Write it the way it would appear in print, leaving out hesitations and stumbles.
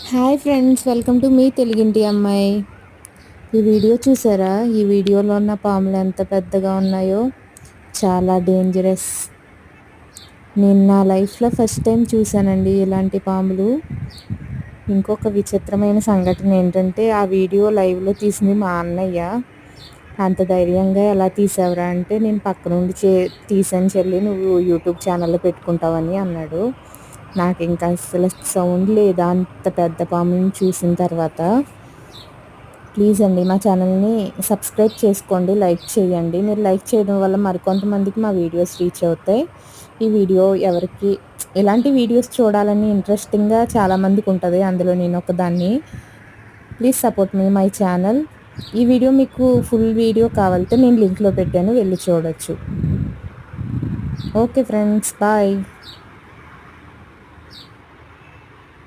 Hi friends, welcome to me తెలుగింటి అమ్మాయి. ఈ వీడియో చూసారా? ఈ వీడియోలో ఉన్న పాములు ఎంత పెద్దగా ఉన్నాయో, చాలా డేంజరస్. నేను నా లైఫ్లో ఫస్ట్ టైం చూశానండి ఇలాంటి పాములు. ఇంకొక విచిత్రమైన సంఘటన ఏంటంటే, ఆ వీడియో లైవ్లో తీసింది మా అన్నయ్య. అంత ధైర్యంగా ఎలా తీసావురా అంటే, నేను పక్క నుండి తీసాను చెల్లి, నువ్వు యూట్యూబ్ ఛానల్లో పెట్టుకుంటావని అన్నాడు. నాకు ఇంకా అసలు సౌండ్ లేదా అంత పెద్ద పాముని చూసిన తర్వాత. ప్లీజ్ అండి, మా ఛానల్ని సబ్స్క్రైబ్ చేసుకోండి, లైక్ చేయండి. మీరు లైక్ చేయడం వల్ల మరికొంతమందికి మా వీడియోస్ రీచ్ అవుతాయి. ఈ వీడియో ఎవరికి ఇలాంటి వీడియోస్ చూడాలని ఇంట్రెస్టింగ్గా చాలామందికి ఉంటుంది, అందులో నేను ఒకదాన్ని. Please support me my channel. ఈ వీడియో మీకు ఫుల్ వీడియో కావాలంటే నేను లింక్లో పెట్టాను, వెళ్ళి చూడొచ్చు. Okay friends, bye.